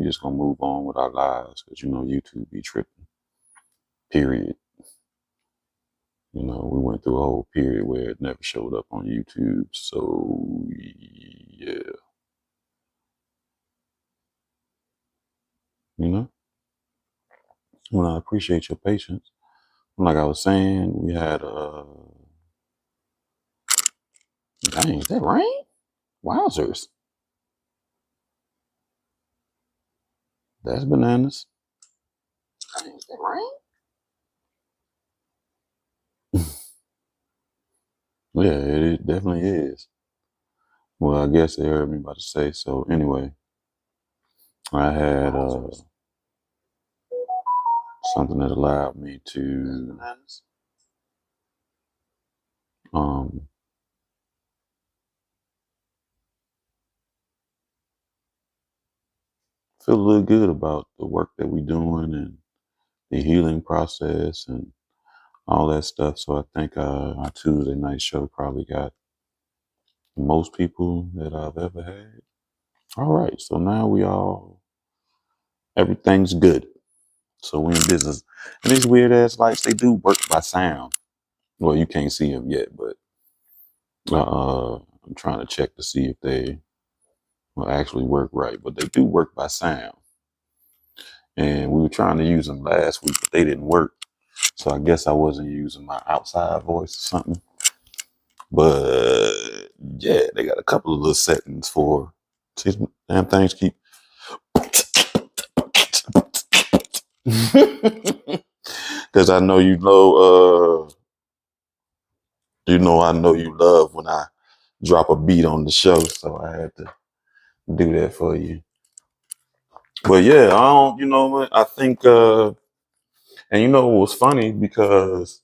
we just gonna move on with our lives because YouTube be tripping. Period. We went through a whole period where it never showed up on YouTube. So yeah, you know. Well, I appreciate your patience. Like I was saying, we had dang, is that rain? Wowzers. That's bananas. Dang, is that rain? Yeah, it definitely is. Well, I guess they heard me about to say so. Anyway, I had something that allowed me to um feel a little good about the work that we're doing and the healing process and all that stuff. So I think our Tuesday night show probably got most people that I've ever had. All right, so now everything's good. So we're in business. And these weird ass lights, they do work by sound. Well, you can't see them yet, but I'm trying to check to see if they will actually work right. But they do work by sound. And we were trying to use them last week, but they didn't work. So I guess I wasn't using my outside voice or something. But yeah, they got a couple of little settings for. See, damn things keep. Because I know I know you love when I drop a beat on the show, so I had to do that for you. But yeah, I don't, what I think, and it was funny because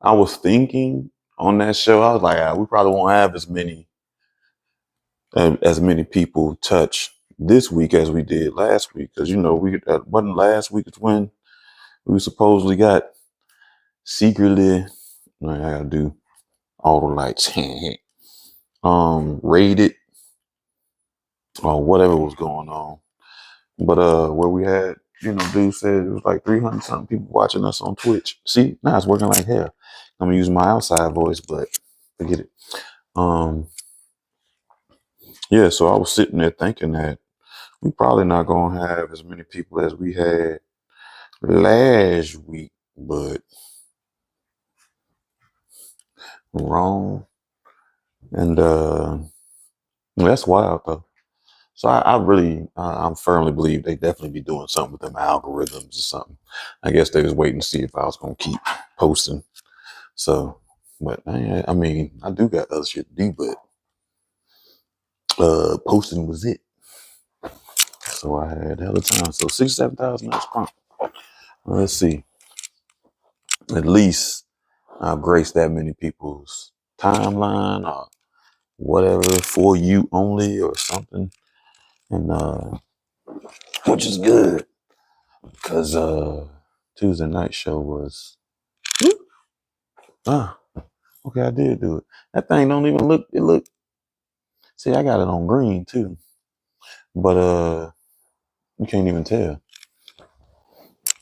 I was thinking on that show, I was like, we probably won't have as many people touch this week as we did last week, because wasn't last week. It's when we supposedly got secretly. I gotta do all the lights, raided or whatever was going on. But where we had, dude said it was like 300 something people watching us on Twitch. See, now it's working like hell. I'm gonna use my outside voice, but forget it. Yeah, so I was sitting there thinking that we probably not gonna have as many people as we had last week, but wrong. And that's wild though. So I really, I'm firmly believe they definitely be doing something with them algorithms or something. I guess they was waiting to see if I was gonna keep posting. So, but I mean, I do got other shit to do, but posting was it. So I had hella time. So 67,000 that's prompt. Let's see. At least I've graced that many people's timeline or whatever for you only or something. And which is good. Cause Tuesday night show was okay, I did do it. That thing don't even look. See, I got it on green too. But you can't even tell.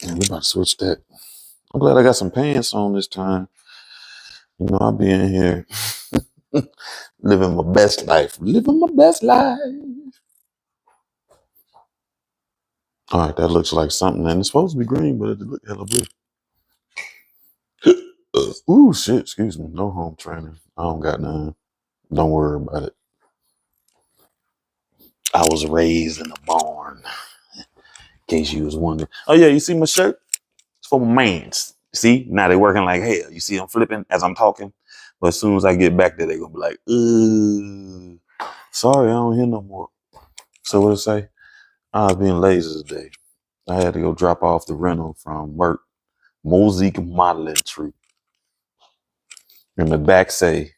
Yeah, we about to switch that. I'm glad I got some pants on this time. I'll be in here living my best life. Living my best life. All right, that looks like something. And it's supposed to be green, but it look hella blue. Ooh, shit, excuse me. No home training. I don't got none. Don't worry about it. I was raised in a barn. In case you was wondering. Oh, yeah, you see my shirt? It's for my mans. See, now they working like hell. You see I'm flipping as I'm talking. But as soon as I get back there, they're going to be like, sorry, I don't hear no more. So what it say? I was being lazy today. I had to go drop off the rental from work. Mosaic modeling troop. And the back say,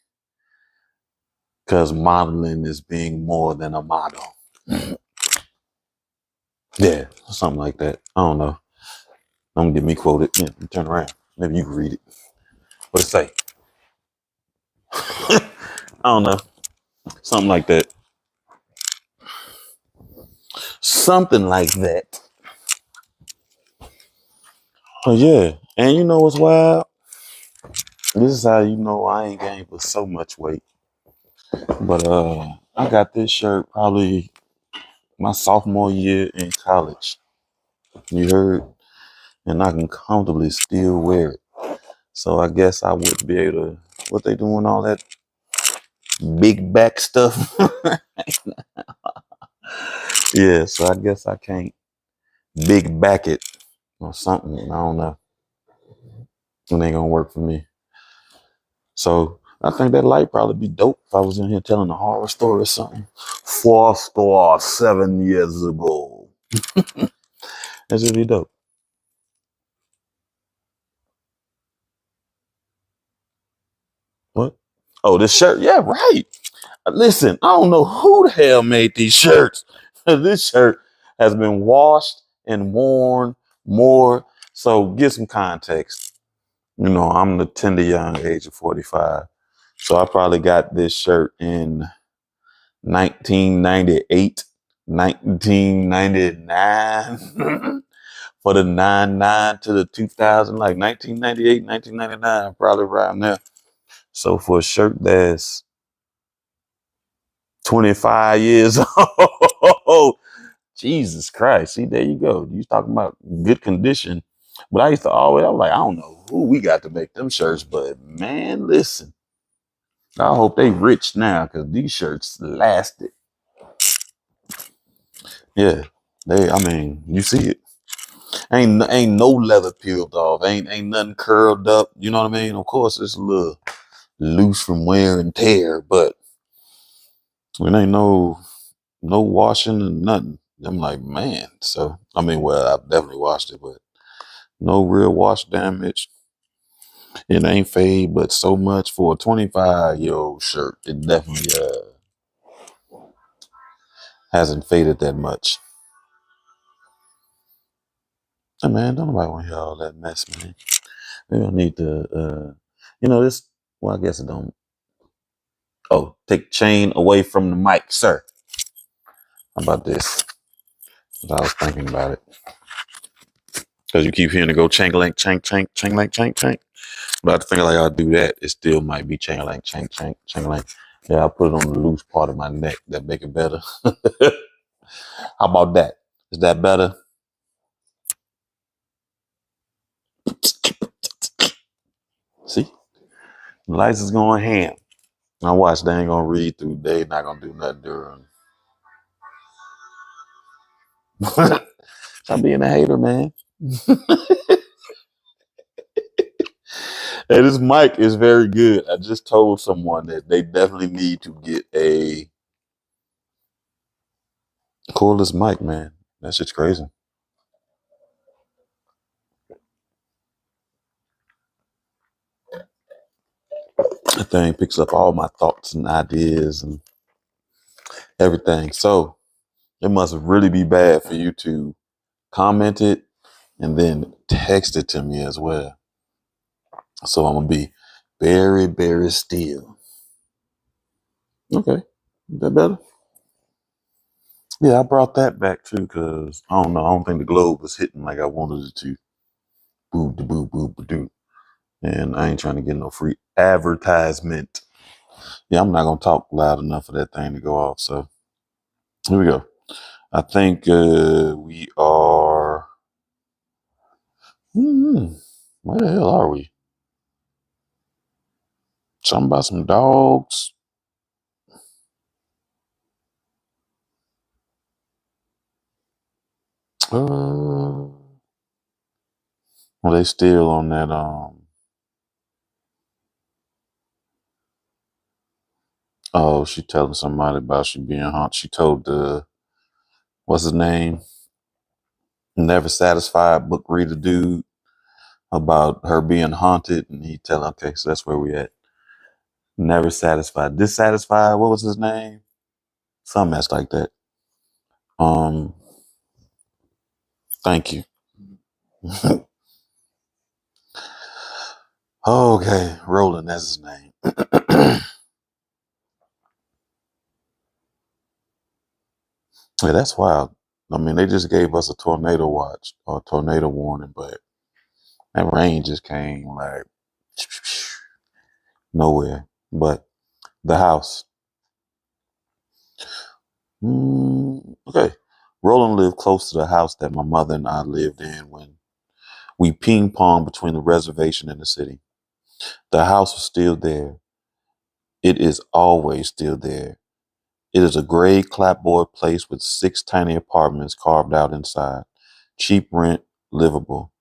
because modeling is being more than a model. Yeah, something like that. I don't know. I'm gonna get me quoted. Yeah, turn around. Maybe you can read it. What it say? I don't know. Something like that. Something like that. But yeah, and you know what's wild? This is how you know I ain't gained for so much weight. But I got this shirt probably my sophomore year in college. You heard? And I can comfortably still wear it. So I guess I would be able to, what they doing all that big back stuff. Yeah, so I guess I can't big back it or something. I don't know. It ain't gonna work for me. So I think that light probably be dope if I was in here telling a horror story or something. 7 years ago. That should be dope. What? Oh, this shirt. Yeah, right. Listen, I don't know who the hell made these shirts. This shirt has been washed and worn more. So get some context. You know, I'm the tender young age of 45. So I probably got this shirt in 1998, 1999. For the 99 to the 2000, like 1998, 1999, probably around there. So for a shirt that's 25 years old, Jesus Christ. See, there you go. You talking about good condition. But I used to always, I was like, I don't know who we got to make them shirts, but man, listen, I hope they rich now because these shirts lasted. Yeah, I mean, you see it. Ain't no leather peeled off. Ain't nothing curled up. You know what I mean? Of course, it's a little loose from wear and tear, but it ain't no washing and nothing. I'm like, man. So I mean, well, I've definitely washed it, but no real wash damage. It ain't fade, but so much for a 25-year-old shirt. It definitely hasn't faded that much. Hey, man, don't nobody want to hear all that mess, man. We don't need to, this. Well, I guess it don't. Oh, take chain away from the mic, sir. How about this? I was thinking about it. Because you keep hearing it go chank-a-lank, chank, chank, chank-a-lank, chank, chank. But I think like I'll do that. It still might be chank-a-lank, chank, chank, chank-a-lank. Yeah, I'll put it on the loose part of my neck. That make it better. How about that? Is that better? See? The lights is going ham. Now watch, they ain't gonna read through. They not gonna do nothing during. Stop being a hater, man. Hey, this mic is very good. I just told someone that they definitely need to get a cordless mic, man. That shit's crazy. That thing picks up all my thoughts and ideas and everything. So it must really be bad for you to comment it and then text it to me as well. So I'm gonna be very, very still. Okay, is that better? Yeah, I brought that back too because I don't know. I don't think the globe was hitting like I wanted it to. Boo, da, boo, boo, ba, doo. And I ain't trying to get no free advertisement. Yeah, I'm not gonna talk loud enough for that thing to go off. So here we go. I think we are. Where the hell are we? Something about some dogs. Well, they still on that. Oh, she telling somebody about she being haunted. She told what's his name? Never satisfied book reader dude about her being haunted, and he tell. Okay, so that's where we at. Never satisfied, dissatisfied. What was his name? Some mess like that. Um, Thank you. Okay, Roland, that's his name. Yeah, that's wild. I mean, they just gave us a tornado watch or tornado warning, but that rain just came like nowhere. But the house. Okay. Roland lived close to the house that my mother and I lived in when we ping ponged between the reservation and the city. The house was still there. It is always still there. It is a gray clapboard place with 6 tiny apartments carved out inside. Cheap rent, livable.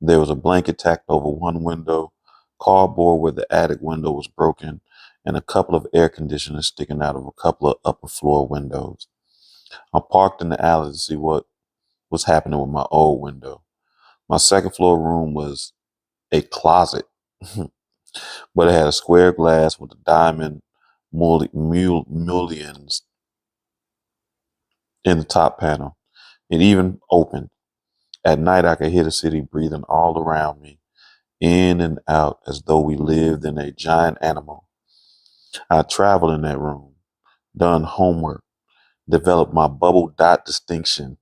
There was a blanket tacked over one window, cardboard where the attic window was broken, and a couple of air conditioners sticking out of a couple of upper floor windows. I parked in the alley to see what was happening with my old window. My second floor room was a closet, but it had a square glass with a diamond mullions in the top panel. It even opened. At night, I could hear the city breathing all around me, in and out, as though we lived in a giant animal. I traveled in that room, done homework, developed my bubble dot distinction.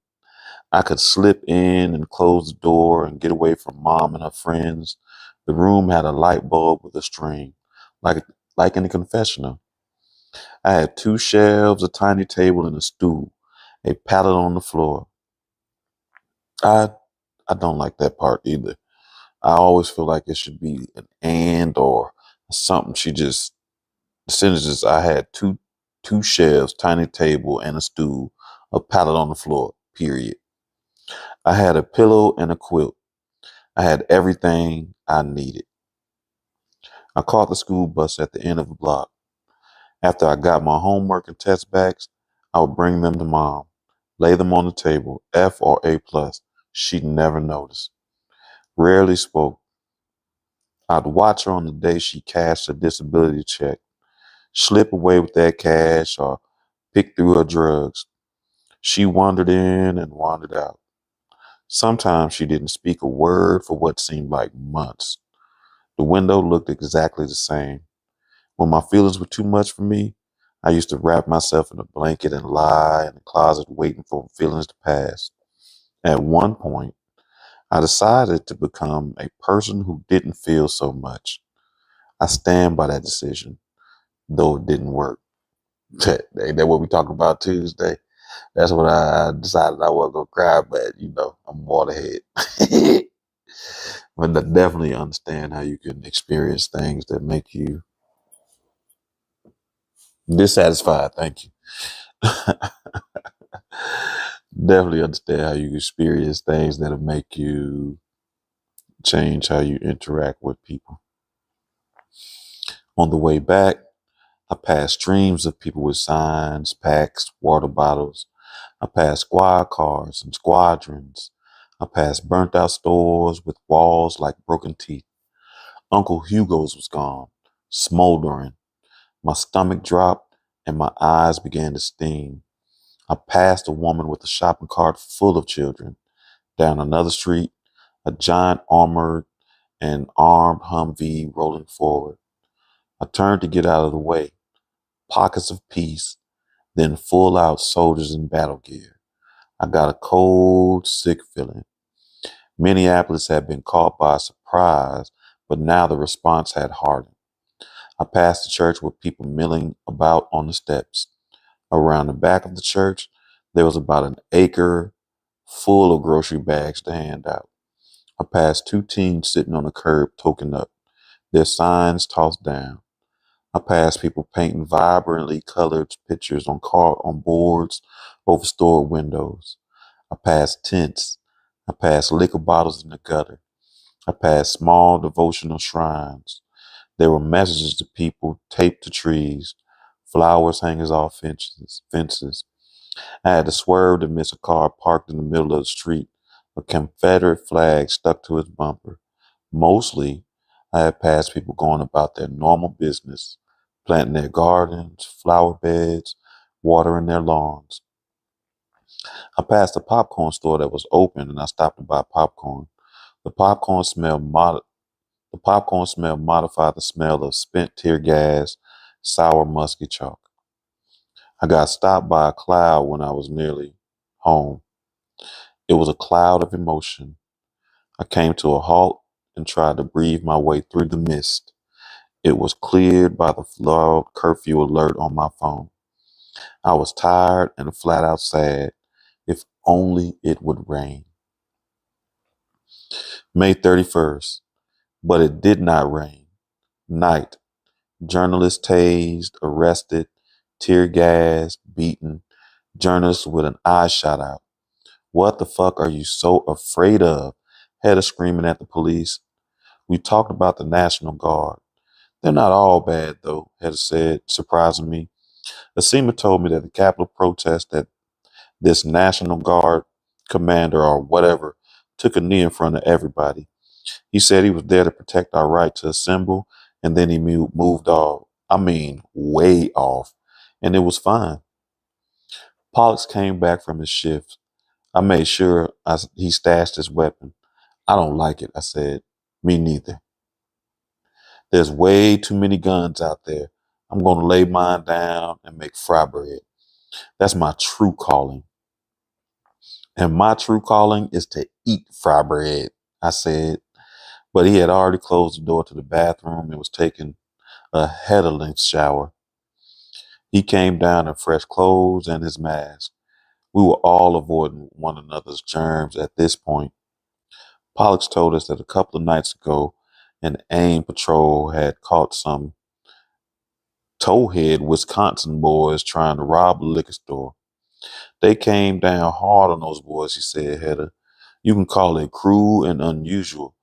I could slip in and close the door and get away from mom and her friends. The room had a light bulb with a string, like like in a confessional. I had 2 shelves, a tiny table, and a stool, a pallet on the floor. I I don't like that part either. I always feel like it should be an and or something. The sentence is I had two shelves, tiny table, and a stool, a pallet on the floor, period. I had a pillow and a quilt. I had everything I needed. I caught the school bus at the end of the block. After I got my homework and test backs, I would bring them to mom, lay them on the table, F or A plus. She'd never notice. Rarely spoke. I'd watch her on the day she cashed her disability check, slip away with that cash or pick through her drugs. She wandered in and wandered out. Sometimes she didn't speak a word for what seemed like months. The window looked exactly the same. When my feelings were too much for me, I used to wrap myself in a blanket and lie in the closet waiting for feelings to pass. At one point, I decided to become a person who didn't feel so much. I stand by that decision, though it didn't work. Ain't that what we talked about Tuesday? That's what I decided I wasn't gonna cry, but I'm waterhead. But I definitely understand how you can experience things that make you dissatisfied. Thank you. Definitely understand how you experience things that'll make you change how you interact with people. On the way back, I passed streams of people with signs, packs, water bottles. I passed squad cars and squadrons. I passed burnt out stores with walls like broken teeth. Uncle Hugo's was gone, smoldering. My stomach dropped and my eyes began to sting. I passed a woman with a shopping cart full of children. Down another street, a giant armored and armed Humvee rolling forward. I turned to get out of the way. Pockets of peace, then full out soldiers in battle gear. I got a cold, sick feeling. Minneapolis had been caught by surprise, but now the response had hardened. I passed the church with people milling about on the steps. Around the back of the church, there was about an acre full of grocery bags to hand out. I passed 2 teens sitting on the curb token up, their signs tossed down. I passed people painting vibrantly colored pictures on boards over store windows. I passed tents. I passed liquor bottles in the gutter. I passed small devotional shrines. There were messages to people taped to trees, flowers hanging off fences. I had to swerve to miss a car parked in the middle of the street, a Confederate flag stuck to its bumper. Mostly, I had passed people going about their normal business, planting their gardens, flower beds, watering their lawns. I passed a popcorn store that was open and I stopped to buy popcorn. The popcorn smell the popcorn smell modified the smell of spent tear gas, sour musky chalk. I got stopped by a cloud when I was nearly home. It was a cloud of emotion. I came to a halt and tried to breathe my way through the mist. It was cleared by the loud curfew alert on my phone. I was tired and flat out sad. If only it would rain. May 31st, but it did not rain. Night. Journalists tased, arrested, tear gassed, beaten. Journalists with an eye shot out. What the fuck are you so afraid of? Hedda screaming at the police. We talked about the National Guard. They're not all bad, though, Hedda said, surprising me. Asima told me that the Capitol protest that this National Guard commander or whatever took a knee in front of everybody. He said he was there to protect our right to assemble, and then he moved off. I mean, way off. And it was fine. Pollux came back from his shift. I made sure he stashed his weapon. I don't like it, I said. Me neither. There's way too many guns out there. I'm going to lay mine down and make fry bread. That's my true calling. And my true calling is to eat fry bread, I said. But he had already closed the door to the bathroom and was taking a head-length shower. He came down in fresh clothes and his mask. We were all avoiding one another's germs at this point. Pollux told us that a couple of nights ago, an AIM patrol had caught some towhead Wisconsin boys trying to rob a liquor store. They came down hard on those boys, he said, Hedda. You can call it cruel and unusual.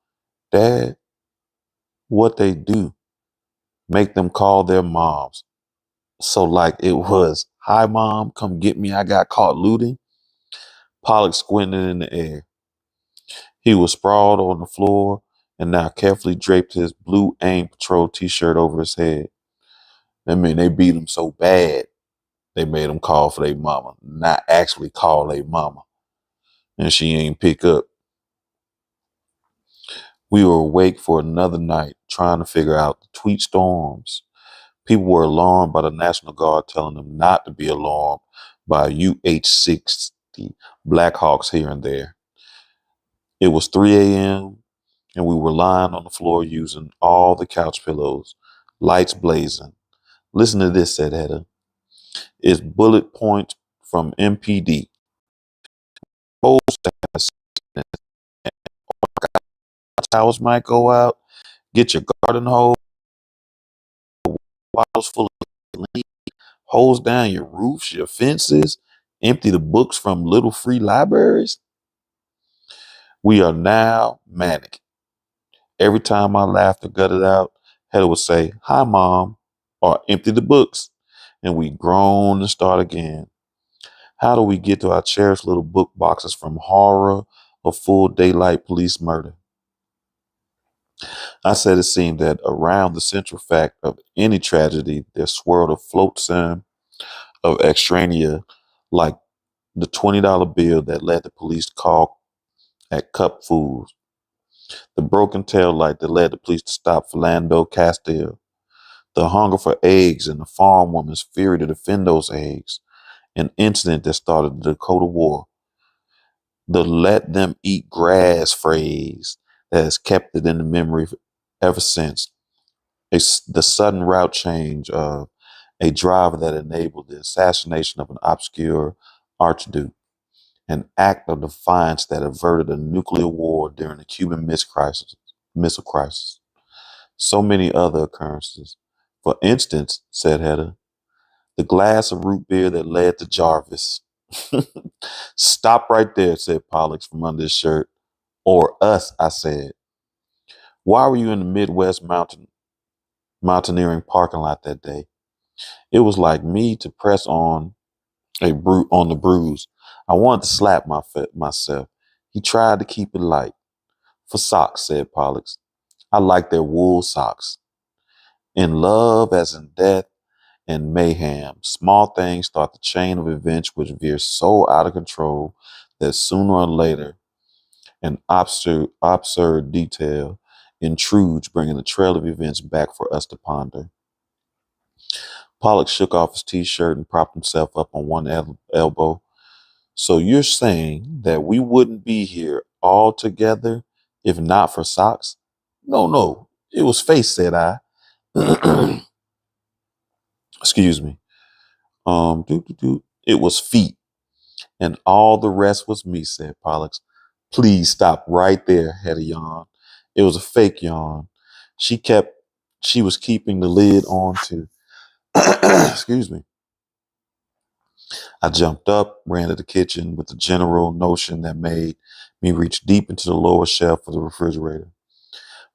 Dad, what they do? Make them call their moms. So like it was, hi mom, come get me. I got caught looting. Pollux squinted in the air. He was sprawled on the floor and now carefully draped his blue AIM Patrol t-shirt over his head. I mean, they beat him so bad, they made him call for their mama, not actually call their mama. And she ain't pick up. We were awake for another night trying to figure out the tweet storms. People were alarmed by the National Guard telling them not to be alarmed by UH-60 Blackhawks here and there. It was 3 a.m. and we were lying on the floor using all the couch pillows, lights blazing. Listen to this, said Hedda. It's bullet points from MPD. Towels might go out. Get your garden hose, bottles full of lean, hose down your roofs, your fences, empty the books from little free libraries. We are now manic. Every time I laughed or gutted out, Hedda would say, hi, mom, or empty the books. And we groan and start again. How do we get to our cherished little book boxes from horror or full daylight police murder? I said it seemed that around the central fact of any tragedy, there swirled a flotsam of extraneous, like the $20 bill that led the police to call at Cup Foods, the broken tail light that led the police to stop Philando Castile, the hunger for eggs and the farm woman's fury to defend those eggs, an incident that started the Dakota War, the let them eat grass phrase that has kept it in the memory ever since. The sudden route change of a driver that enabled the assassination of an obscure archduke, an act of defiance that averted a nuclear war during the Cuban Missile Crisis. So many other occurrences. For instance, said Hedda, the glass of root beer that led to Jarvis. Stop right there, said Pollux from under his shirt. Or us, I said. Why were you in the Midwest mountaineering parking lot that day? It was like me to press on on the bruise. I wanted to slap myself. He tried to keep it light. For socks, said Pollux. I like their wool socks. In love as in death and mayhem, small things start the chain of events which veers so out of control that sooner or later an absurd detail intrudes, bringing a trail of events back for us to ponder. Pollux shook off his t-shirt and propped himself up on one elbow. So you're saying that we wouldn't be here all together if not for socks? No, no. It was face, said I. Excuse me. It was feet, and all the rest was me, said Pollux. Please stop right there, Hedda yawned. It was a fake yawn. She kept, she was keeping the lid on too. Excuse me. I jumped up, ran to the kitchen with the general notion that made me reach deep into the lower shelf of the refrigerator.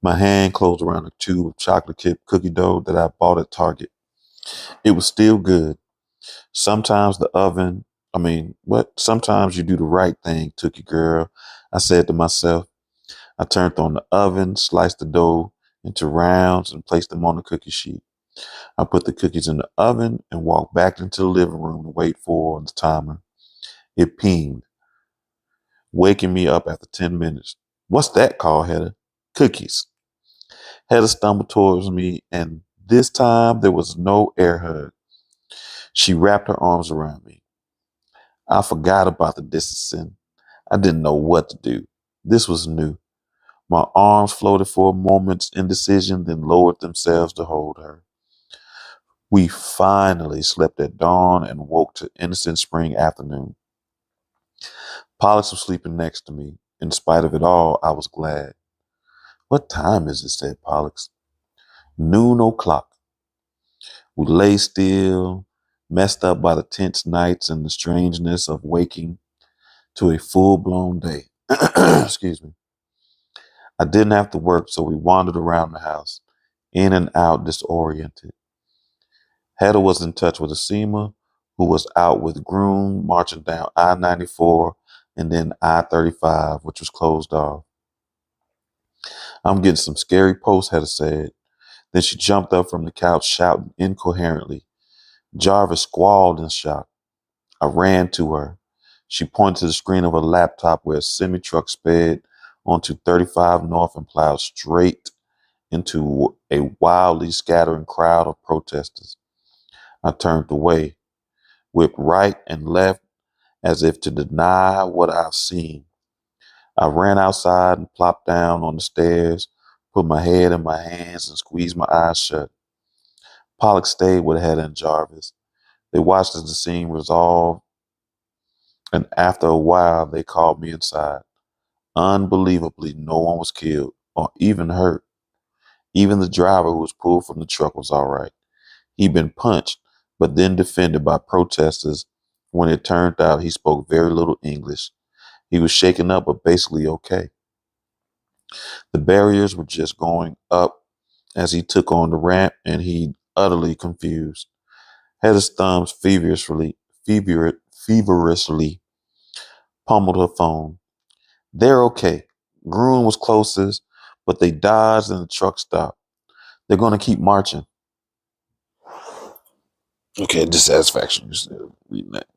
My hand closed around a tube of chocolate chip cookie dough that I bought at Target. It was still good. Sometimes the oven, sometimes you do the right thing, Tookie girl, I said to myself. I turned on the oven, sliced the dough into rounds, and placed them on the cookie sheet. I put the cookies in the oven and walked back into the living room to wait for the timer. It pinged, waking me up after 10 minutes. What's that, called Hedda? Cookies. Hedda stumbled towards me, and this time there was no air hug. She wrapped her arms around me. I forgot about the distancing. I didn't know what to do. This was new. My arms floated for a moment's indecision, then lowered themselves to hold her. We finally slept at dawn and woke to innocent spring afternoon. Pollux was sleeping next to me. In spite of it all, I was glad. What time is it? Said Pollux. Noon o'clock. We lay still, messed up by the tense nights and the strangeness of waking to a full-blown day. Excuse me. I didn't have to work, so we wandered around the house, in and out, disoriented. Hedda was in touch with Asima, who was out with Groom marching down I-94 and then I-35, which was closed off. I'm getting some scary posts, Hedda said. Then she jumped up from the couch, shouting incoherently. Jarvis squalled in shock. I ran to her. She pointed to the screen of her laptop where a semi-truck sped onto 35 North and plowed straight into a wildly scattering crowd of protesters. I turned away, whipped right and left as if to deny what I've seen. I ran outside and plopped down on the stairs, put my head in my hands and squeezed my eyes shut. Pollock stayed with Hedda and Jarvis. They watched as the scene resolved, and after a while they called me inside. Unbelievably, no one was killed or even hurt. Even the driver who was pulled from the truck was all right. He'd been punched, but then defended by protesters when it turned out he spoke very little English. He was shaken up, but basically okay. The barriers were just going up as he took on the ramp, and he utterly confused. Had his thumbs feverishly pummeled her phone. They're okay. Groom was closest, but they dodged and the truck stopped. They're going to keep marching. Okay, dissatisfaction. Just reading that.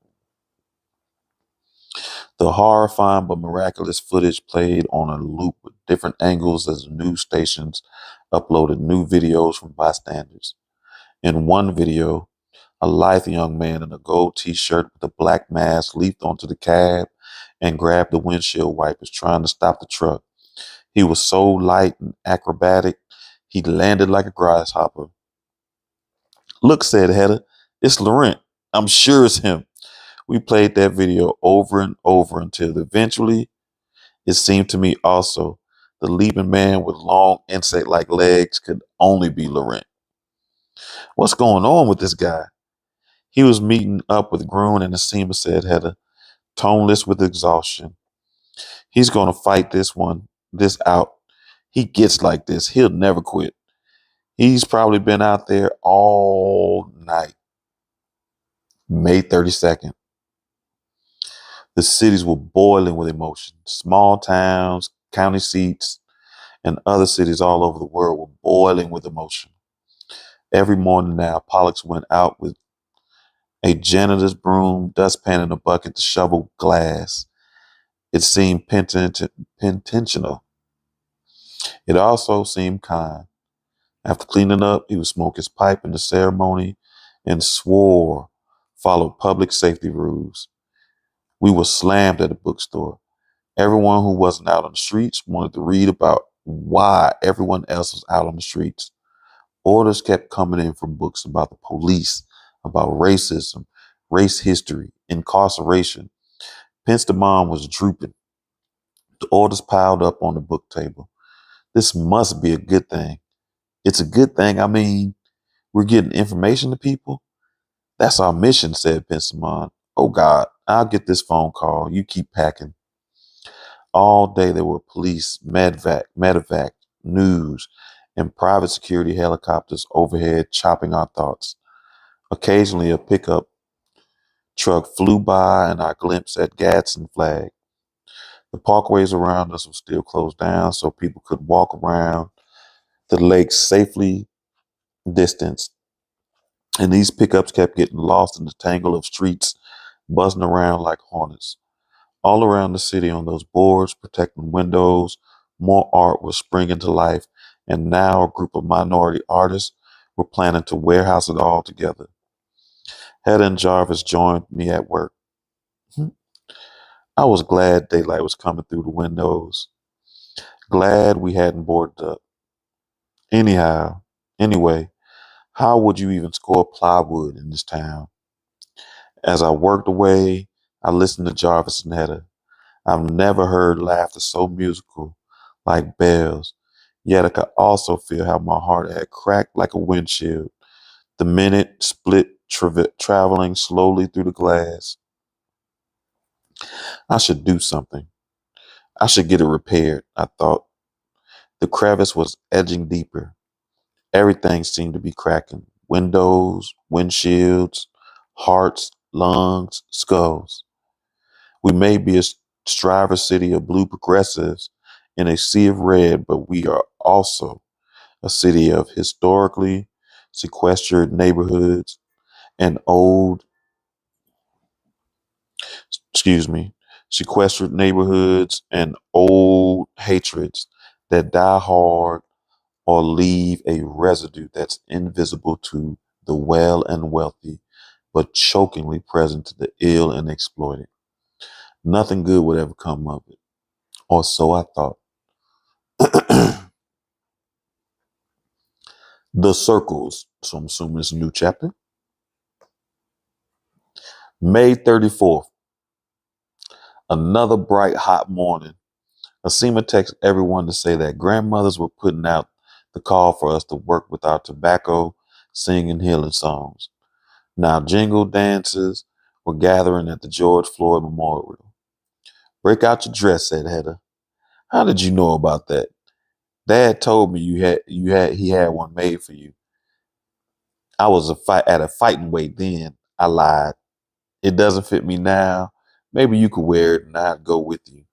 The horrifying but miraculous footage played on a loop with different angles as the news stations uploaded new videos from bystanders. In one video, a lithe young man in a gold t-shirt with a black mask leaped onto the cab and grabbed the windshield wipers, trying to stop the truck. He was so light and acrobatic, he landed like a grasshopper. Look, said Hedda, it's Laurent. I'm sure it's him. We played that video over and over until eventually it seemed to me also the leaping man with long insect-like legs could only be Laurent. What's going on with this guy? He was meeting up with Groon and Asima, said Hedda, toneless with exhaustion. He's going to fight this out. He gets like this. He'll never quit. He's probably been out there all night. May 32nd. The cities were boiling with emotion. Small towns, county seats, and other cities all over the world were boiling with emotion. Every morning now, Pollux went out with a janitor's broom, dustpan, and a bucket to shovel glass. It seemed intentional. It also seemed kind. After cleaning up, he would smoke his pipe in the ceremony and swore followed public safety rules. We were slammed at the bookstore. Everyone who wasn't out on the streets wanted to read about why everyone else was out on the streets. Orders kept coming in for books about the police, about racism, race history, incarceration. Pence's mom was drooping. The orders piled up on the book table. This must be a good thing. It's a good thing. I mean, we're getting information to people. That's our mission, said Pence's mom. Oh God, I'll get this phone call. You keep packing. All day there were police, medevac, news, and private security helicopters overhead chopping our thoughts. Occasionally a pickup truck flew by and I glimpsed at Gadsden flag. The parkways around us were still closed down so people could walk around the lake safely distanced. And these pickups kept getting lost in the tangle of streets, buzzing around like hornets. All around the city on those boards, protecting windows, more art was springing to life, and now a group of minority artists were planning to warehouse it all together. Hedda and Jarvis joined me at work. I was glad daylight was coming through the windows, glad we hadn't boarded up. Anyway, how would you even score plywood in this town? As I worked away, I listened to Jarvis and Hedda. I've never heard laughter so musical, like bells. Yet I could also feel how my heart had cracked like a windshield. The minute split traveling slowly through the glass. I should do something. I should get it repaired, I thought. The crevice was edging deeper. Everything seemed to be cracking. Windows, windshields, hearts, lungs, skulls. We may be a striver city of blue progressives in a sea of red, but we are also a city of historically sequestered neighborhoods and excuse me, sequestered neighborhoods and old hatreds that die hard or leave a residue that's invisible to the well and wealthy, but chokingly present to the ill and exploited. Nothing good would ever come of it, or so I thought. The Circles. So I'm assuming it's a new chapter. May 34th. Another bright, hot morning. Asima texted everyone to say that grandmothers were putting out the call for us to work with our tobacco, singing healing songs. Now jingle dances were gathering at the George Floyd Memorial. Break out your dress, said Hedda. How did you know about that? Dad told me he had one made for you. I was at a fighting weight then. I lied. It doesn't fit me now. Maybe you could wear it and I'd go with you.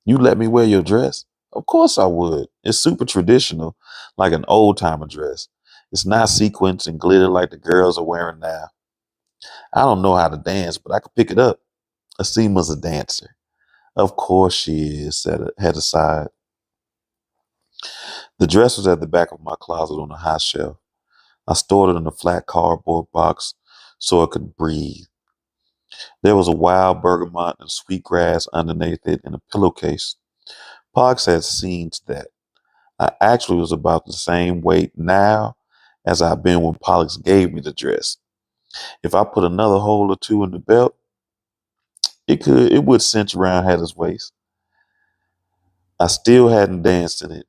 You let me wear your dress? Of course I would. It's super traditional, like an old timer dress. It's not sequins and glitter like the girls are wearing now. I don't know how to dance, but I could pick it up. Asima's a dancer. Of course she is, said Hedda sighed. The dress was at the back of my closet on a high shelf. I stored it in a flat cardboard box so it could breathe. There was a wild bergamot and sweetgrass underneath it in a pillowcase. Pox had seen to that. I actually was about the same weight now as I'd been when Pollux gave me the dress. If I put another hole or two in the belt, it would cinch around Hedda's waist. I still hadn't danced in it.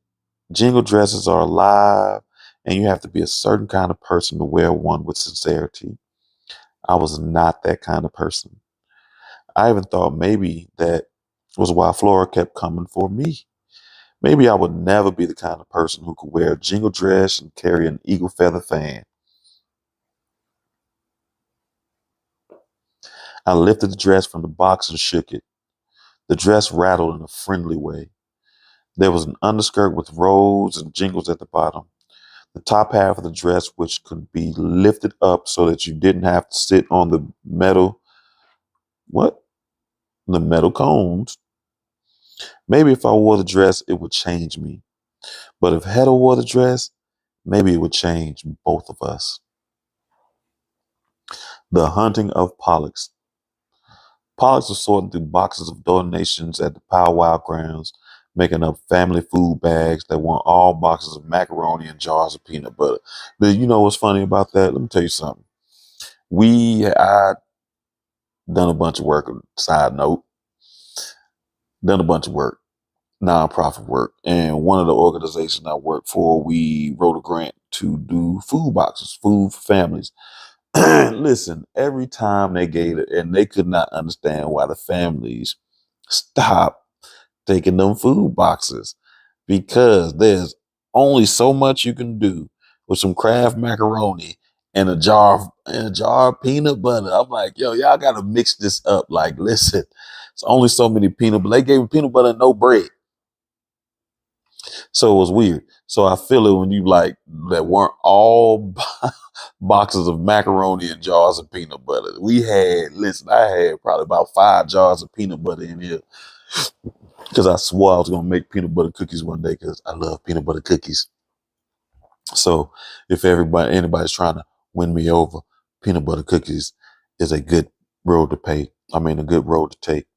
Jingle dresses are alive, and you have to be a certain kind of person to wear one with sincerity. I was not that kind of person. I even thought maybe that was why Flora kept coming for me. Maybe I would never be the kind of person who could wear a jingle dress and carry an eagle feather fan. I lifted the dress from the box and shook it. The dress rattled in a friendly way. There was an underskirt with rolls and jingles at the bottom. The top half of the dress, which could be lifted up so that you didn't have to sit on the metal, what? The metal cones. Maybe if I wore the dress, it would change me. But if Hedda wore the dress, maybe it would change both of us. The Hunting of Pollux. Pollux was sorting through boxes of donations at the powwow grounds, making up family food bags that were all boxes of macaroni and jars of peanut butter. But you know what's funny about that? Let me tell you something. I done a bunch of work, side note, done a bunch of work, nonprofit work. And one of the organizations I work for, we wrote a grant to do food boxes, food for families. Listen, every time they gave it, and they could not understand why the families stopped taking them food boxes because there's only so much you can do with some Kraft macaroni and a jar of peanut butter. I'm like, yo, y'all gotta mix this up. Like, listen, it's only so many peanut butter. They gave me peanut butter and no bread. So it was weird. So I feel it when you like that weren't all boxes of macaroni and jars of peanut butter. I had probably about 5 jars of peanut butter in here because I swore I was going to make peanut butter cookies one day because I love peanut butter cookies. So if anybody's trying to win me over, peanut butter cookies is a good road to pay. I mean, a good road to take.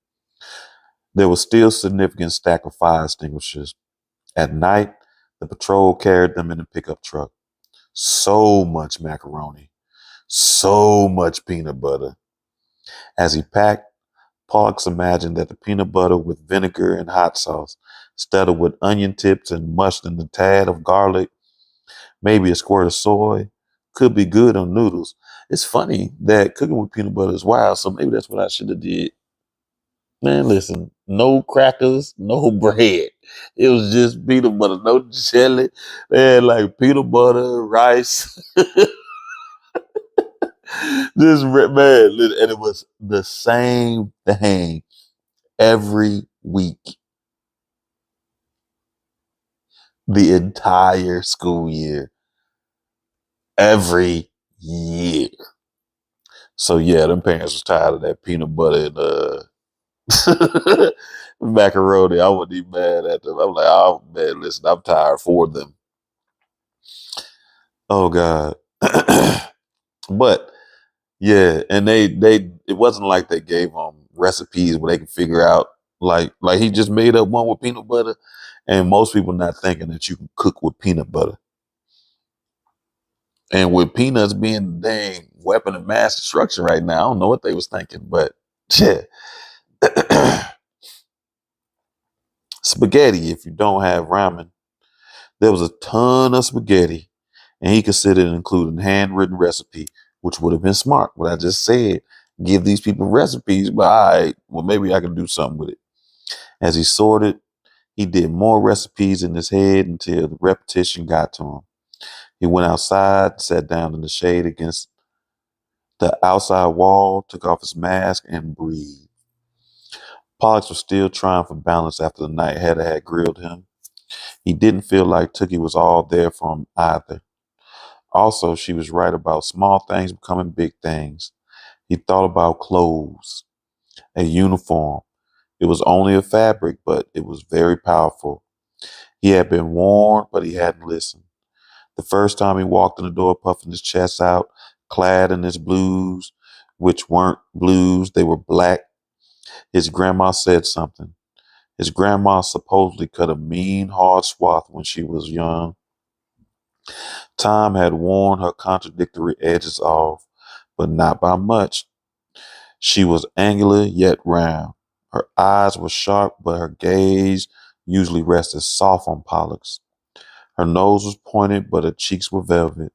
There was still significant stack of fire extinguishers. At night, the patrol carried them in a pickup truck. So much macaroni, so much peanut butter. As he packed, Parks imagined that the peanut butter with vinegar and hot sauce, studded with onion tips and mushed in a tad of garlic, maybe a squirt of soy, could be good on noodles. It's funny that cooking with peanut butter is wild, so maybe that's what I should have did. Man, listen, no crackers, no bread. It was just peanut butter, no jelly. Man, like peanut butter, rice. And it was the same thing every week, the entire school year, every year. So yeah, them parents was tired of that peanut butter and macaroni. I wasn't even mad at them. I'm like, oh man, listen, I'm tired for them. Oh God. But yeah, and they it wasn't like they gave them recipes where they could figure out like he just made up one with peanut butter, and most people not thinking that you can cook with peanut butter. And with peanuts being the dang weapon of mass destruction right now, I don't know what they was thinking, but yeah. Spaghetti, if you don't have ramen, there was a ton of spaghetti, and he considered including handwritten recipe, which would have been smart. What I just said, give these people recipes, but all right, well, maybe I can do something with it. As he sorted, he did more recipes in his head until the repetition got to him. He went outside, sat down in the shade against the outside wall, took off his mask, and breathed. Pollux was still trying for balance after the night Hedda had grilled him. He didn't feel like Tookie was all there for him either. Also, she was right about small things becoming big things. He thought about clothes, a uniform. It was only a fabric, but it was very powerful. He had been warned, but he hadn't listened. The first time he walked in the door puffing his chest out, clad in his blues, which weren't blues, they were black, his grandma said something. His grandma supposedly cut a mean, hard swath when she was young. Time had worn her contradictory edges off, but not by much. She was angular yet round. Her eyes were sharp, but her gaze usually rested soft on Pollux. Her nose was pointed, but her cheeks were velvet.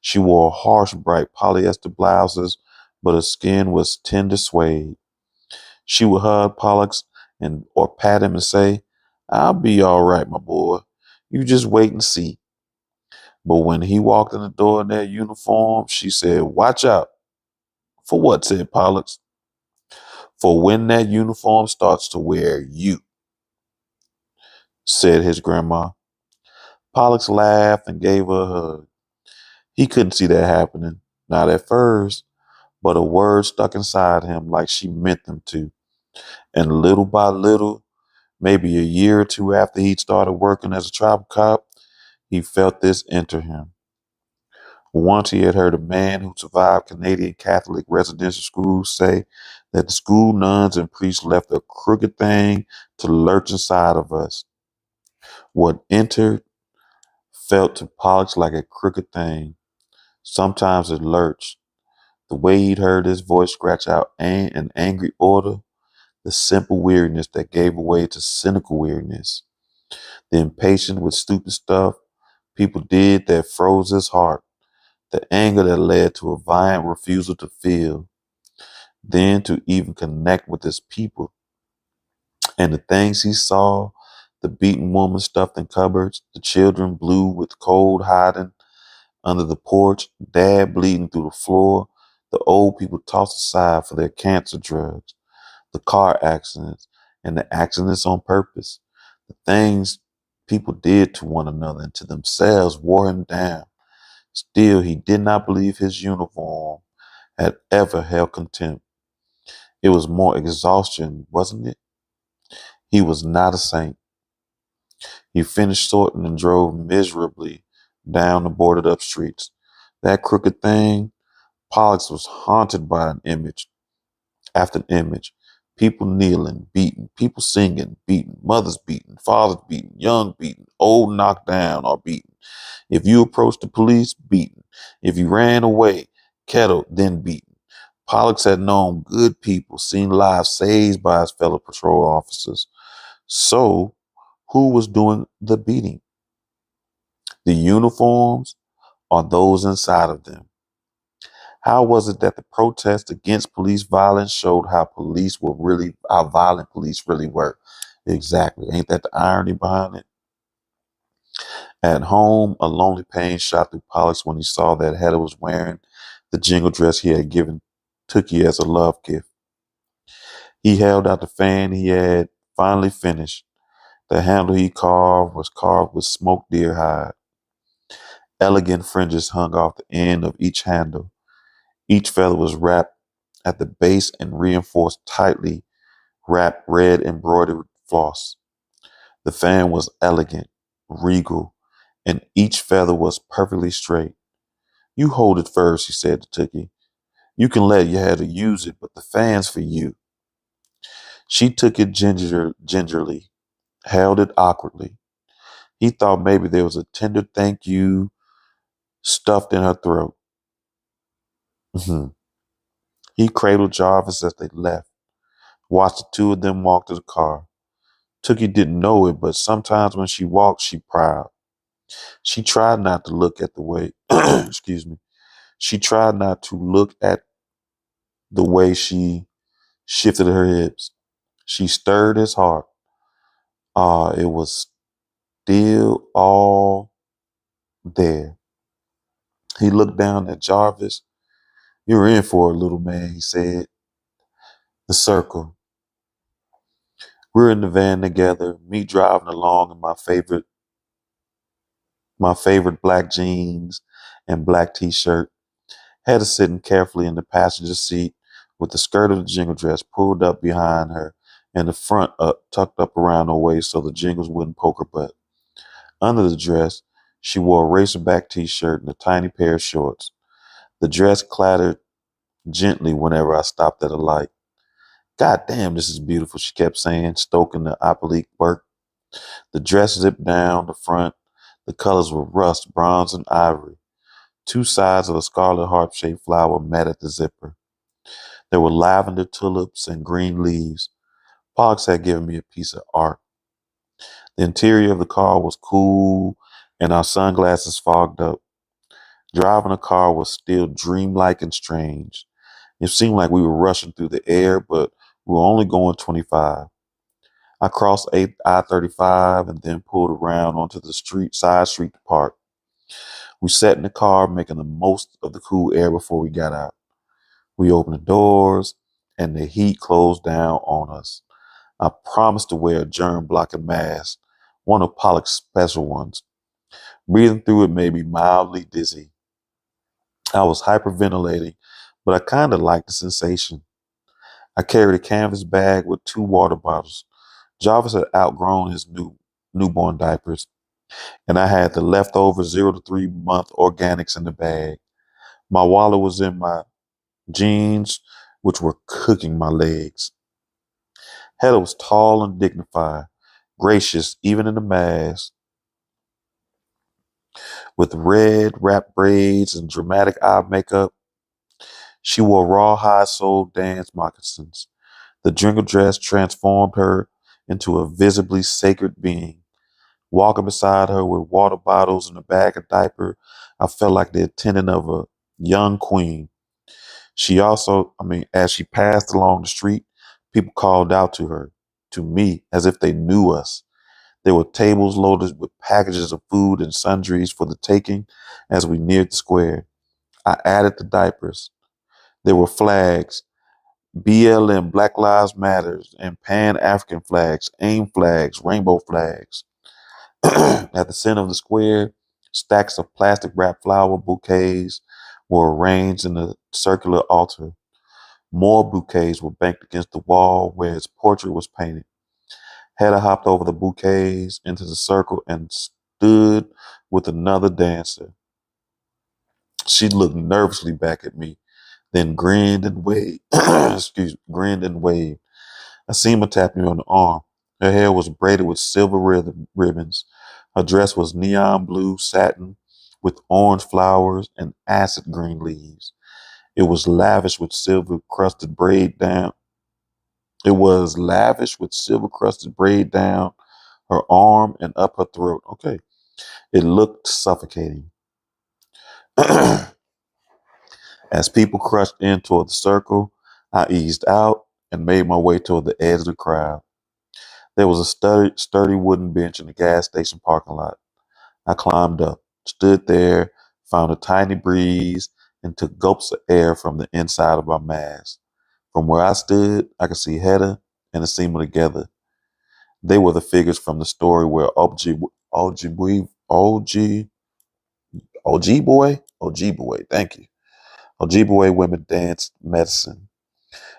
She wore harsh, bright polyester blouses, but her skin was tender suede. She would hug Pollux or pat him and say, "I'll be all right, my boy. You just wait and see." But when he walked in the door in that uniform, she said, "Watch out." "For what?" said Pollux. "For when that uniform starts to wear you," said his grandma. Pollux laughed and gave her a hug. He couldn't see that happening, not at first, but a word stuck inside him like she meant them to. And little by little, maybe a year or two after he'd started working as a tribal cop, he felt this enter him. Once he had heard a man who survived Canadian Catholic residential schools say that the school nuns and priests left a crooked thing to lurch inside of us. What entered felt to Pollux like a crooked thing. Sometimes it lurched. The way he'd heard his voice scratch out an angry order, the simple weariness that gave way to cynical weariness, the impatience with stupid stuff people did that froze his heart, the anger that led to a violent refusal to feel, then to even connect with his people. And the things he saw, the beaten woman stuffed in cupboards, the children blue with cold hiding under the porch, dad bleeding through the floor, the old people tossed aside for their cancer drugs, the car accidents, and the accidents on purpose. The things people did to one another and to themselves wore him down. Still, he did not believe his uniform had ever held contempt. It was more exhaustion, wasn't it? He was not a saint. He finished sorting and drove miserably down the boarded up streets. That crooked thing, Pollux was haunted by an image after image. People kneeling, beaten, people singing, beaten, mothers beaten, fathers beaten, young beaten, old knocked down or beaten. If you approached the police, beaten. If you ran away, kettled, then beaten. Pollux had known good people, seen lives saved by his fellow patrol officers. So, who was doing the beating? The uniforms or those inside of them? How was it that the protests against police violence showed how violent police really were? Exactly. Ain't that the irony behind it? At home, a lonely pain shot through Pollux when he saw that Hedda was wearing the jingle dress he had given Tookie as a love gift. He held out the fan he had finally finished. The handle he carved was carved with smoked deer hide. Elegant fringes hung off the end of each handle. Each feather was wrapped at the base and reinforced tightly wrapped red embroidered floss. The fan was elegant, regal, and each feather was perfectly straight. You hold it first, he said to Tookie. You can let your head use it, but the fan's for you. She took it gingerly, held it awkwardly. He thought maybe there was a tender thank you stuffed in her throat. He cradled Jarvis as they left, watched the two of them walk to the car. Tookie didn't know it, but sometimes when she walked, she proud. She tried not to look at the way, excuse me. She tried not to look at the way she shifted her hips. She stirred his heart. It was still all there. He looked down at Jarvis. You're in for it, little man, he said. The circle. We're in the van together, me driving along in my favorite black jeans and black t-shirt. Hedda sitting carefully in the passenger seat with the skirt of the jingle dress pulled up behind her and the front up tucked up around her waist so the jingles wouldn't poke her butt. Under the dress, she wore a racerback t-shirt and a tiny pair of shorts. The dress clattered gently whenever I stopped at a light. God damn, this is beautiful, she kept saying, stoking the applique work. The dress zipped down the front. The colors were rust, bronze, and ivory. Two sides of a scarlet heart-shaped flower met at the zipper. There were lavender tulips and green leaves. Pollux had given me a piece of art. The interior of the car was cool and our sunglasses fogged up. Driving a car was still dreamlike and strange. It seemed like we were rushing through the air, but we were only going 25. I crossed I-35 and then pulled around onto the side street to park. We sat in the car, making the most of the cool air before we got out. We opened the doors, and the heat closed down on us. I promised to wear a germ-blocking mask, one of Pollock's special ones. Breathing through it made me mildly dizzy. I was hyperventilating, but I kind of liked the sensation. I carried a canvas bag with 2 water bottles. Jarvis had outgrown his newborn diapers. and I had the leftover 0 to 3 month organics in the bag. My wallet was in my jeans, which were cooking my legs. Hedda was tall and dignified, gracious even in the mask, with red wrapped braids and dramatic eye makeup. She wore rawhide soled dance moccasins. The jingle dress transformed her into a visibly sacred being. Walking beside her with water bottles and a bag of diaper, I felt like the attendant of a young queen. As she passed along the street, people called out to her, to me, as if they knew us. There were tables loaded with packages of food and sundries for the taking as we neared the square. I added the diapers. There were flags, BLM, Black Lives Matters, and Pan-African flags, AIM flags, rainbow flags. At the center of the square, stacks of plastic wrapped flower bouquets were arranged in a circular altar. More bouquets were banked against the wall where his portrait was painted. Hedda hopped over the bouquets into the circle and stood with another dancer. She looked nervously back at me, then grinned and waved. Grinned and waved. Asima tapped me on the arm. Her hair was braided with silver ribbons. Her dress was neon blue satin with orange flowers and acid green leaves. It was lavish with silver crusted braid down. It was lavish with silver crusted braid down her arm and up her throat. Okay. It looked suffocating. As people crushed in toward the circle, I eased out and made my way toward the edge of the crowd. There was a sturdy wooden bench in the gas station parking lot. I climbed up, stood there, found a tiny breeze, and took gulps of air from the inside of my mask. From where I stood, I could see Hedda and Asima together. They were the figures from the story where Ojibwe, thank you. Ojibwe women danced medicine.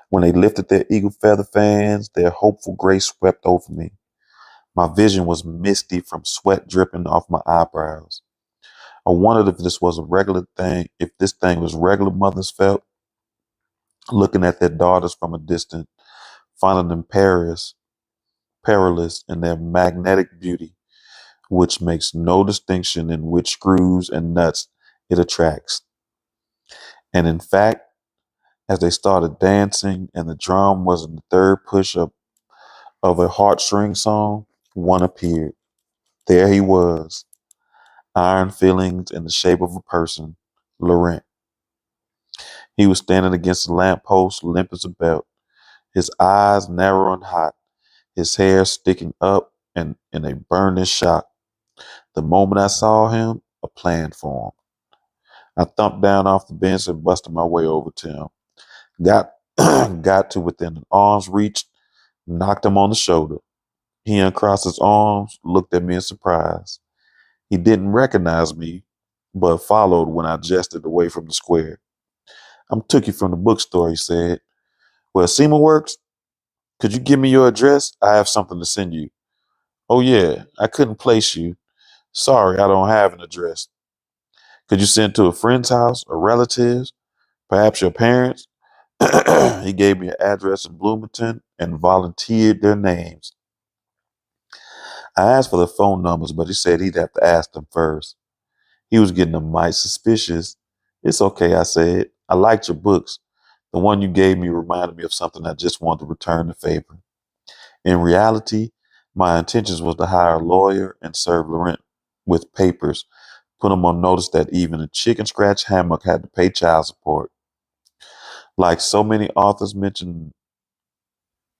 When they lifted their eagle feather fans, their hopeful grace swept over me. My vision was misty from sweat dripping off my eyebrows. I wondered if this was a regular thing, if this thing was regular mothers felt, looking at their daughters from a distance, finding them perilous in their magnetic beauty, which makes no distinction in which screws and nuts it attracts. And in fact, as they started dancing and the drum was in the third push up of a heartstring song, one appeared. There he was, iron fillings in the shape of a person, Laurent. He was standing against the lamppost, limp as a belt, his eyes narrow and hot, his hair sticking up and in a burning shock. The moment I saw him, a plan formed. I thumped down off the bench and busted my way over to him. Got got to within an arm's reach, knocked him on the shoulder. He uncrossed his arms, looked at me in surprise. He didn't recognize me, but followed when I gestured away from the square. I'm took you from the bookstore, he said. Where Seema works? Could you give me your address? I have something to send you. Oh yeah, I couldn't place you. Sorry, I don't have an address. Could you send to a friend's house or relatives? Perhaps your parents? He gave me an address in Bloomington and volunteered their names. I asked for their phone numbers, but he said he'd have to ask them first. He was getting a mite suspicious. It's okay, I said. I liked your books. The one you gave me reminded me of something I just wanted to return the favor. In reality, my intentions was to hire a lawyer and serve Laurent with papers, put him on notice that even a chicken scratch hammock had to pay child support. Like so many authors mentioned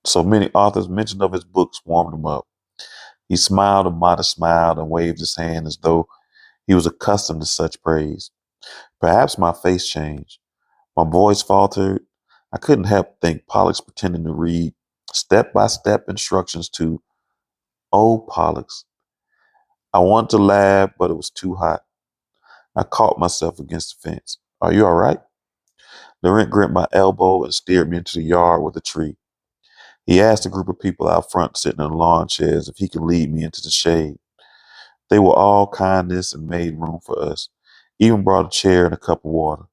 of his books warmed him up. He smiled a modest smile and waved his hand as though he was accustomed to such praise. Perhaps my face changed. My voice faltered. I couldn't help think Pollux pretending to read step-by-step instructions to old Pollux. I wanted to laugh, but it was too hot. I caught myself against the fence. Are you all right? Laurent gripped my elbow and steered me into the yard with a tree. He asked a group of people out front sitting in lawn chairs if he could lead me into the shade. They were all kindness and made room for us. Even brought a chair and a cup of water.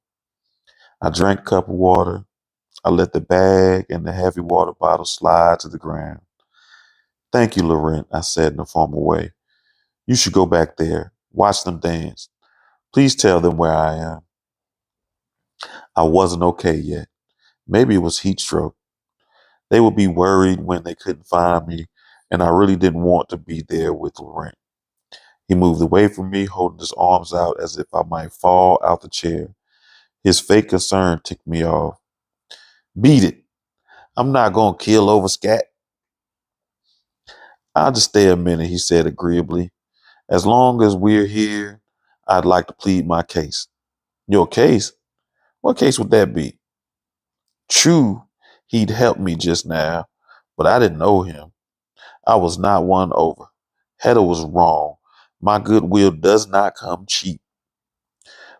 I drank a cup of water. I let the bag and the heavy water bottle slide to the ground. Thank you, Laurent, I said in a formal way. You should go back there. Watch them dance. Please tell them where I am. I wasn't okay yet. Maybe it was heat stroke. They would be worried when they couldn't find me, and I really didn't want to be there with Laurent. He moved away from me, holding his arms out as if I might fall out the chair. His fake concern ticked me off. Beat it. I'm not going to kill over scat. I'll just stay a minute, he said agreeably. As long as we're here, I'd like to plead my case. Your case? What case would that be? True, he'd helped me just now, but I didn't know him. I was not won over. Hedda was wrong. My goodwill does not come cheap.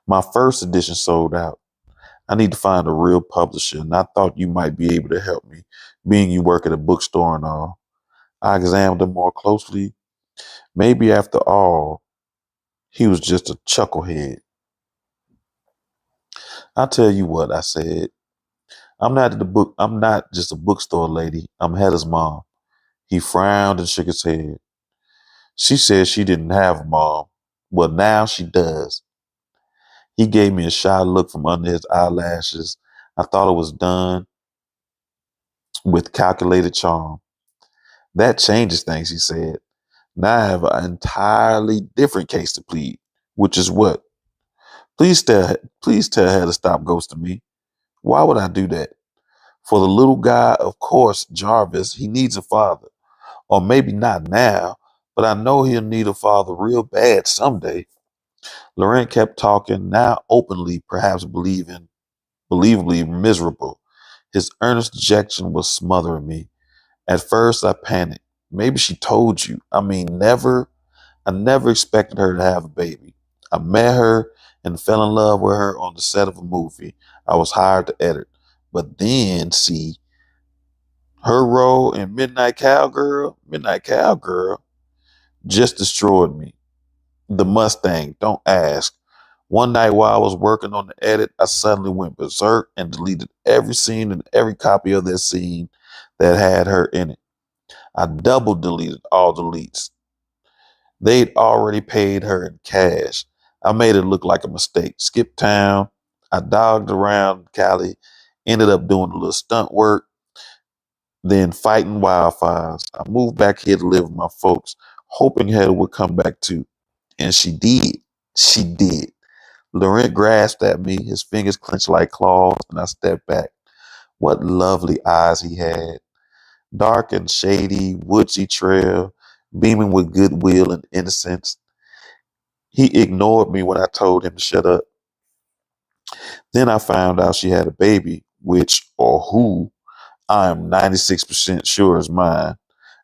My first edition sold out. I need to find a real publisher, and I thought you might be able to help me, being you work at a bookstore and all. I examined him more closely. Maybe after all, he was just a chucklehead. I'll tell you what, I said. I'm not just a bookstore lady. I'm Hedda's mom. He frowned and shook his head. She said she didn't have a mom. Well, now she does. He gave me a shy look from under his eyelashes. I thought it was done with calculated charm. That changes things, he said. Now I have an entirely different case to plead, which is what? Please tell her to stop ghosting me. Why would I do that? For the little guy, of course, Jarvis, he needs a father. Or maybe not now, but I know he'll need a father real bad someday. Laurent kept talking, now openly, perhaps believably miserable. His earnest dejection was smothering me. At first, I panicked. Maybe she told you. I never expected her to have a baby. I met her and fell in love with her on the set of a movie I was hired to edit. But then, see, her role in Midnight Cowgirl just destroyed me. The Mustang, don't ask. One night while I was working on the edit, I suddenly went berserk and deleted every scene and every copy of that scene that had her in it. I double deleted all deletes. They'd already paid her in cash. I made it look like a mistake. Skipped town. I dogged around Cali, ended up doing a little stunt work, then fighting wildfires. I moved back here to live with my folks, hoping Hedda would come back too. And she did. She did. Laurent grasped at me, his fingers clenched like claws, and I stepped back. What lovely eyes he had. Dark and shady, woodsy trail, beaming with goodwill and innocence. He ignored me when I told him to shut up. Then I found out she had a baby, which, or who, I am 96% sure is mine.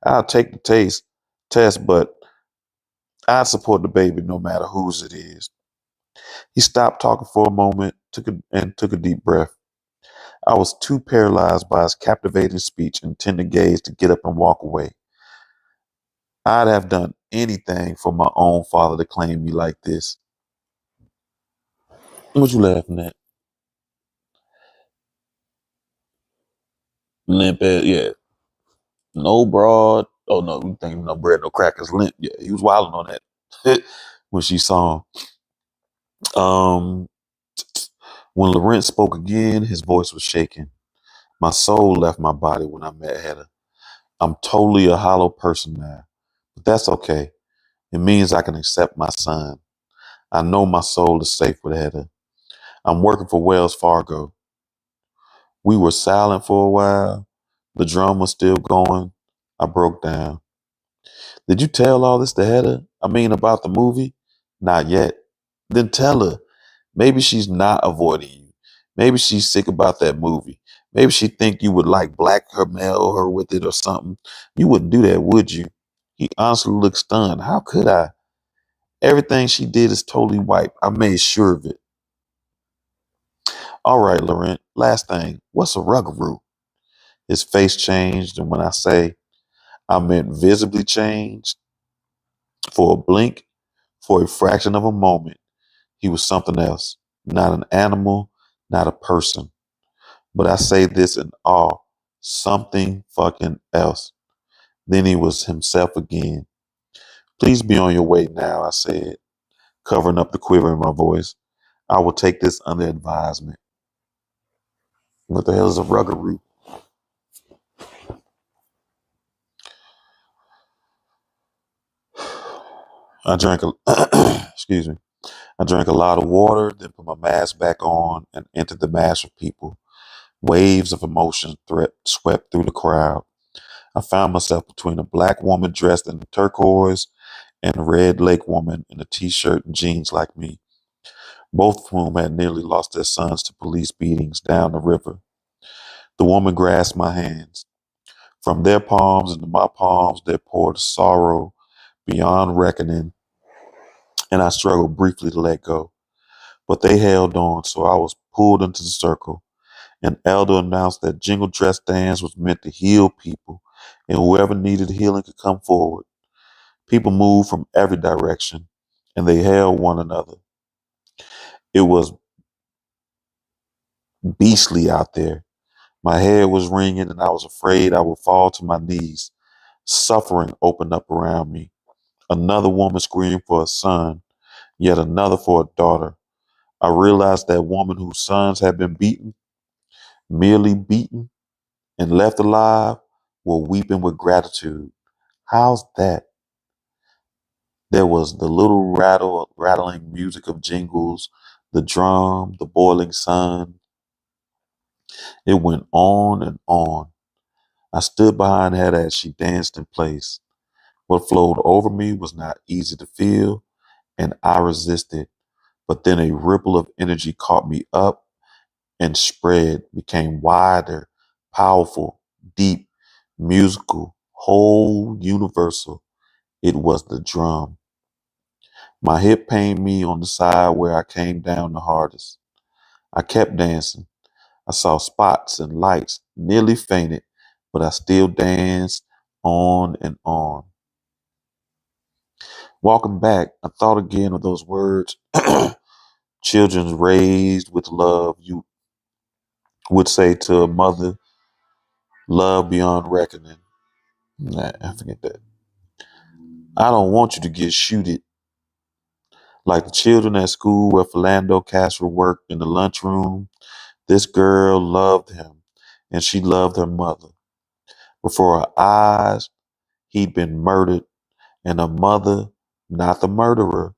I'll take the test, but I'd support the baby no matter whose it is. He stopped talking for a moment and took a deep breath. I was too paralyzed by his captivating speech and tender gaze to get up and walk away. I'd have done anything for my own father to claim me like this. What you laughing at? Limp ass, yeah. No broad. Oh no, we think no bread, no crackers. Limp. Yeah, he was wilding on that when she saw him. When Laurent spoke again, his voice was shaking. My soul left my body when I met Hedda. I'm totally a hollow person now, but that's okay. It means I can accept my son. I know my soul is safe with Hedda. I'm working for Wells Fargo. We were silent for a while. The drum was still going. I broke down. Did you tell all this to Hedda? I mean, about the movie? Not yet. Then tell her. Maybe she's not avoiding you. Maybe she's sick about that movie. Maybe she think you would like blackmail her with it or something. You wouldn't do that, would you? He honestly looked stunned. How could I? Everything she did is totally wiped. I made sure of it. All right, Laurent. Last thing. What's a ruggaroo? His face changed, and when I say I meant visibly changed for a blink, For a fraction of a moment, he was something else. Not an animal, not a person. But I say this in awe. Something fucking else. Then he was himself again. Please be on your way now, I said, covering up the quiver in my voice. I will take this under advisement. What the hell is a ruggaroo? I drank a excuse me. I drank a lot of water, then put my mask back on and entered the mass of people. Waves of emotion swept through the crowd. I found myself between a black woman dressed in turquoise and a red lake woman in a t-shirt and jeans like me, both of whom had nearly lost their sons to police beatings down the river. The woman grasped my hands. From their palms into my palms there poured sorrow beyond reckoning, and I struggled briefly to let go. But they held on, so I was pulled into the circle. An elder announced that jingle dress dance was meant to heal people, and whoever needed healing could come forward. People moved from every direction, and they held one another. It was beastly out there. My head was ringing, and I was afraid I would fall to my knees. Suffering opened up around me. Another woman screamed for a son, yet another for a daughter. I realized that woman whose sons had been beaten, merely beaten, and left alive were weeping with gratitude. How's that? There was the little rattling music of jingles, the drum, the boiling sun. It went on and on. I stood behind her as she danced in place. What flowed over me was not easy to feel, and I resisted. But then a ripple of energy caught me up and spread, became wider, powerful, deep, musical, whole, universal. It was the drum. My hip pained me on the side where I came down the hardest. I kept dancing. I saw spots and lights, nearly fainted, but I still danced on and on. Walking back, I thought again of those words, children raised with love, you would say to a mother, love beyond reckoning. Nah, I forget that. I don't want you to get shooted. Like the children at school where Philando Castro worked in the lunchroom, this girl loved him and she loved her mother. Before her eyes, he'd been murdered, and her mother, not the murderer,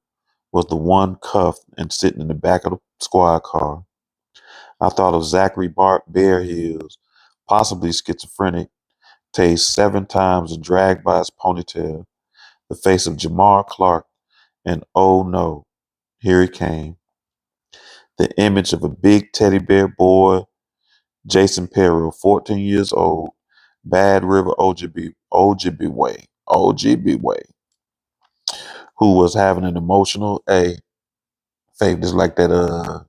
was the one cuffed and sitting in the back of the squad car. I thought of Zachary Bear Hills, possibly schizophrenic, tased 7 times and dragged by his ponytail, the face of Jamar Clark, and oh no, here he came. The image of a big teddy bear boy, Jason Peril, 14 years old, Bad River OGB way, who was having an emotional, Faith, just like that,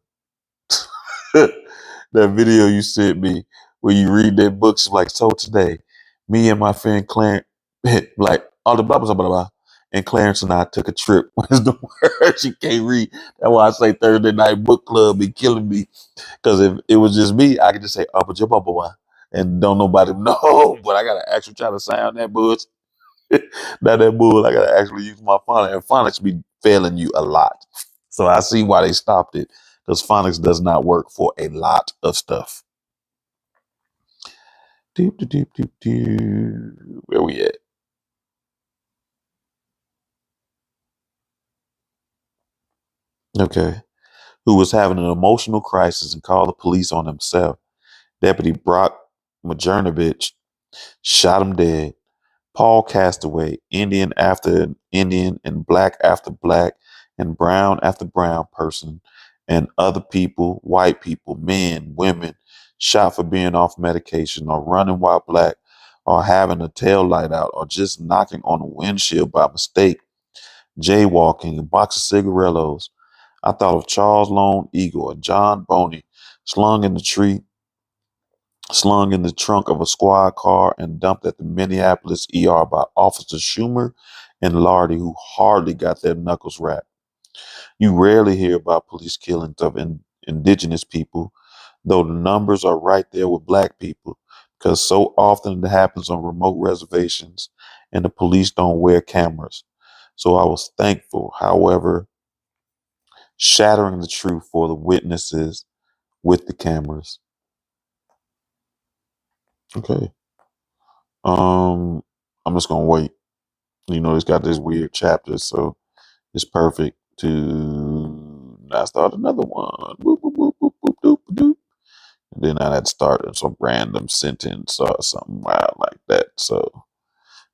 that video you sent me where you read that book. She's like, so today, me and my friend Clarence, like all the blah, blah, blah, blah, and Clarence and I took a trip. What's the word? She can't read. That's why I say Thursday night book club be killing me. Because if it was just me, I could just say, Upper Jabba, and don't nobody know. But I got to actually try to sound that bull. Not that bull. I got to actually use my phonics. And phonics be failing you a lot. So I see why they stopped it. Because phonics does not work for a lot of stuff. Doop, doop, doop, doop, doop. Where we at? Okay. Who was having an emotional crisis and called the police on himself. Deputy Brock Majernovich shot him dead. Paul Castaway, Indian after Indian and black after black and brown after brown person, and other people, white people, men, women, shot for being off medication or running while black or having a tail light out or just knocking on a windshield by mistake, jaywalking, a box of cigarillos. I thought of Charles Lone Eagle or John Boney slung in the tree, slung in the trunk of a squad car and dumped at the Minneapolis ER by Officer Schumer and Lardy who hardly got their knuckles wrapped. You rarely hear about police killings of indigenous people, though the numbers are right there with black people, because so often it happens on remote reservations and the police don't wear cameras. So I was thankful, however, shattering the truth for the witnesses with the cameras. Okay. I'm just gonna wait. It's got this weird chapter, so it's perfect to not start another one. Boop, boop, boop, boop, boop, doop, doop. And then I had to start some random sentence or something wild like that. So,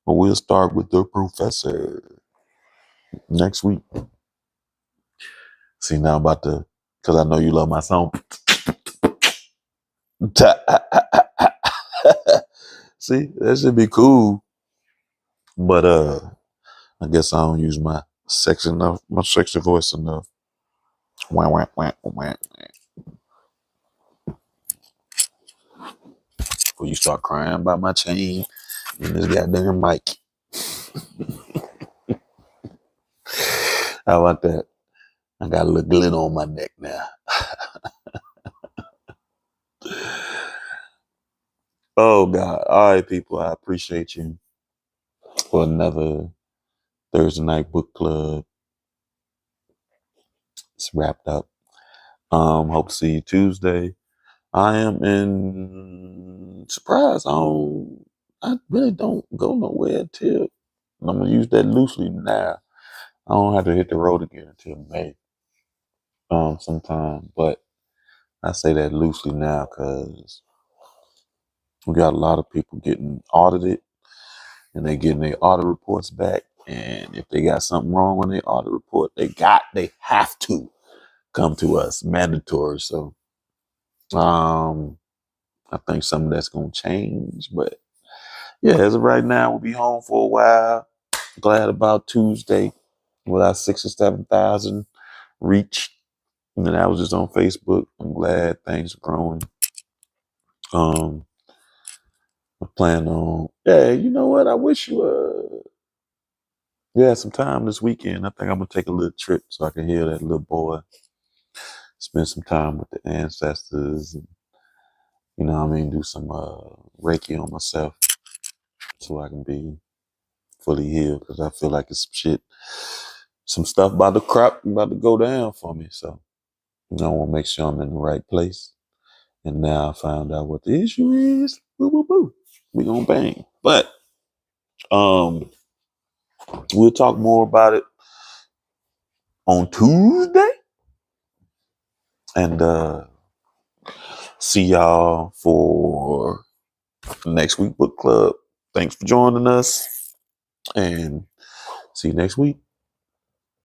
but we'll start with the professor next week. See, now I'm about to, because I know you love my song. See, that should be cool. But I guess I don't use my sexy voice enough. Wah, wah, wah, wah. Before you start crying about my chain and this goddamn mic. How about that? I got a little glitter on my neck now. Oh God. All right, people. I appreciate you for another Thursday night book club. It's wrapped up. Hope to see you Tuesday. I am in surprise. I really don't go nowhere until I'm gonna use that loosely now. I don't have to hit the road again until May. Sometime, but I say that loosely now because we got a lot of people getting audited and they getting their audit reports back. And if they got something wrong on their audit report, they have to come to us, mandatory. So, I think some of that's gonna change, but yeah, as of right now, we'll be home for a while. Glad about Tuesday with our 6 or 7,000 reach. And that was just on Facebook. I'm glad things are growing. I plan on, yeah, you know what? I wish you had some time this weekend. I think I'm gonna take a little trip so I can hear that little boy, spend some time with the ancestors, and do some Reiki on myself so I can be fully healed because I feel like it's some stuff about to go down for me. So I want to make sure I'm in the right place. And now I found out what the issue is. Boo, boo, boo. We gonna bang. But we'll talk more about it on Tuesday. And see y'all for next week book club. Thanks for joining us. And see you next week.